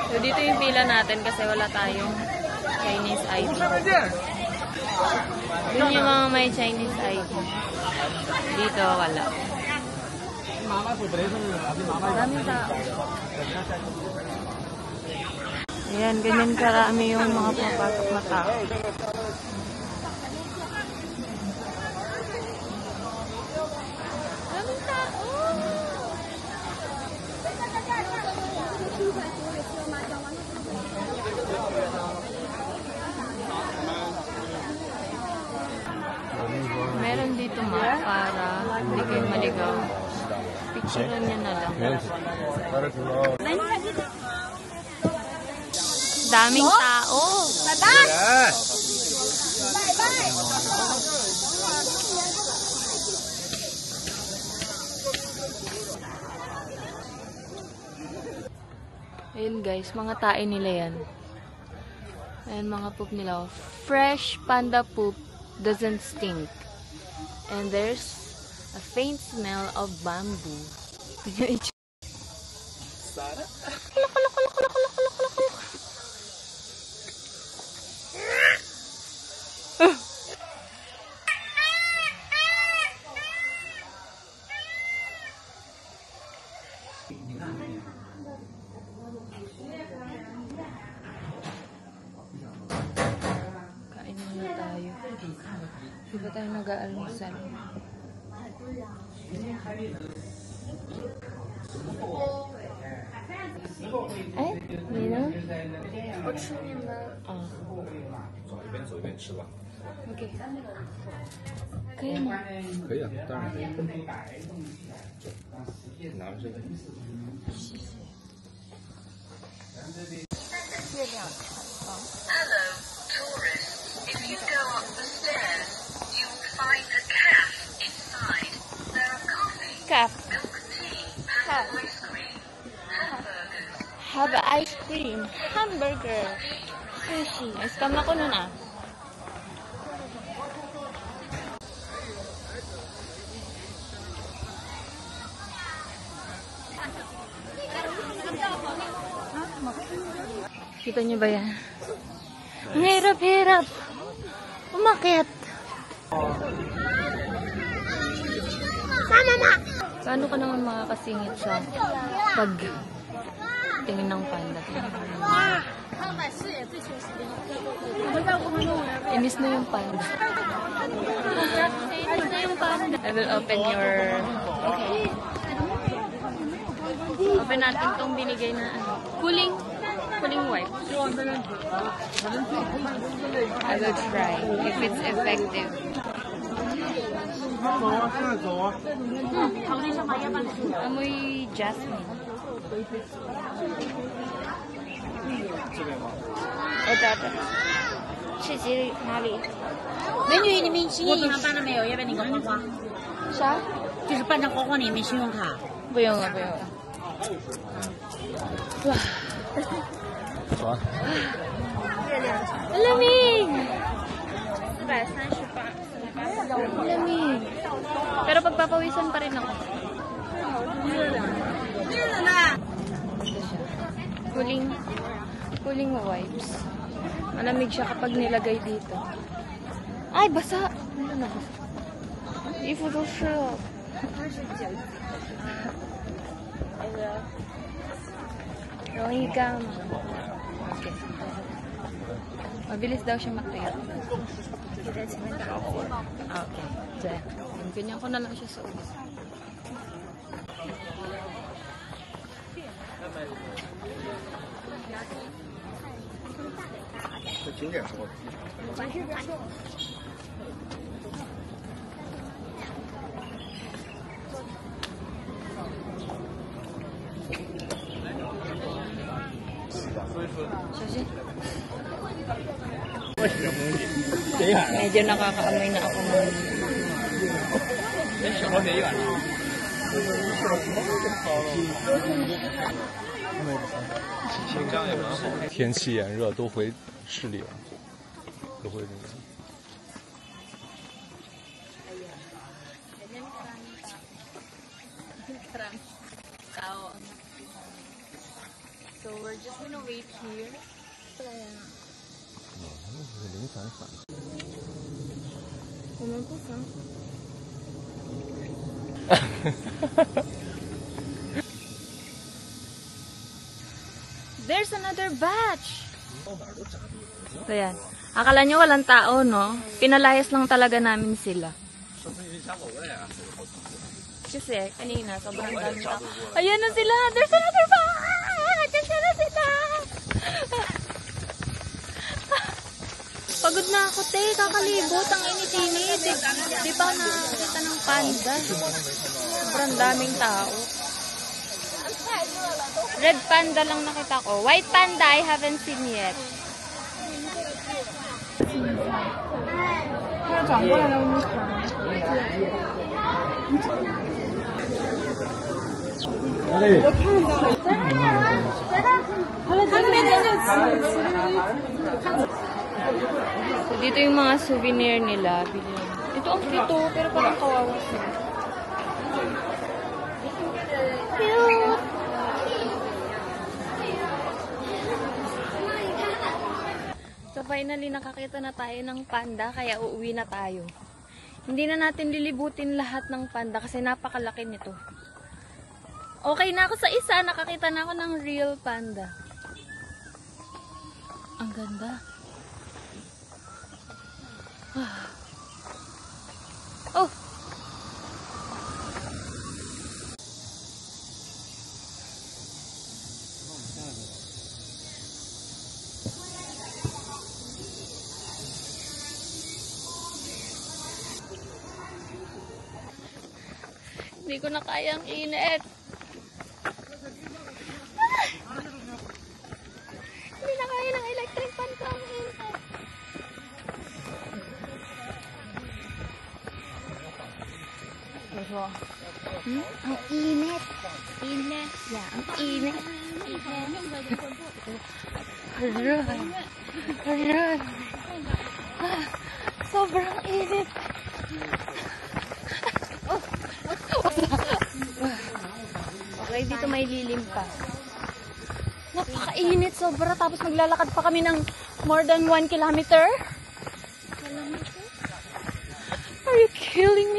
So, dito yung pila natin kasi wala tayong Chinese ID. Yun yung mga may Chinese ID. Dito, wala. Maraming tao. Ayan, ganyan karami yung mga pumapasok na tao. Maraming tao! Meron dito para hindi kayo maligaw. Picturean niya na lang. Daming tao. Ayun guys, mga tae nila yan. Ayan mga poop nila. Fresh panda poop doesn't stink. And there's a faint smell of bamboo. Kain muna tayo. Di ba tayo nag-aalmusal? Ay, Nino? Okay. Kaya na. 可以啊，当然可以。拿着这个。Hello, tourists. If you go up the stairs, you will find a cafe inside. There are coffee, Cap. milk tea, and ice cream. Hamburgers. Have ice cream. Hamburger. Sushi. Scam ako nun ah. Kita niyo ba yan? Ang hirap-hirap. Umakyat. Sama na! Paano ka naman makakasingit sa pagtingin ng panda? Inis na yung panda. Inis na yung panda. I will open your... Okay. Open natin itong binigay na cooling wipes. I will try if it's effective. Amoy jasmine. Ito. 是几哪里？ 美女，你们新年银行办了没有？要不要领个花花？啥？就是办张花花联名信用卡。不用了，不用了。哇！走啊！ Lamig! 438. Pero pagpapawisan pa rin ako. Cooling wipes. Malamig siya kapag nilagay dito. Ay, basa! Ano na basa? 衣服都湿了。容易干吗？ Okay. Mabilis daw siya matuyo. Okay. Diyan. Ganyan ko na lang siya sa ulo.在景点时候。小心。Medyo nakakaamoy na ako ng...天气炎热，都回市里了，都回那个。Tao. we're just gonna wait here. 零散散。我们不想。There's another batch! So yan. Akala nyo walang tao, no? Pinalayas lang talaga namin sila. Kasi kanina, sobrang daming tao. Ayan na sila! There's another batch! Ayan na sila! Pagod na ako, te. Kakalibot. Ang init-init. Di pa nakakita ng panda. Sobrang daming tao. Red panda lang nakita ko. White panda, I haven't seen yet. Dito yung mga souvenir nila. Ito ang cute, pero parang kawawa siya. Cute! So finally, nakakita na tayo ng panda, kaya uuwi na tayo. Hindi na natin lilibutin lahat ng panda kasi napakalaki nito. Okay na ako sa isa, nakakita na ako ng real panda. Ang ganda. Oh! Hindi ko na kayang init. Hindi na kaya ng electric fan ko ang init. Ang init. Init. Yeah, ang init. Aray. Aray. Sobrang init. Okay, dito may lilim pa. Napakainit, sobra. Tapos maglalakad pa kami ng more than 1 kilometer. Are you killing me?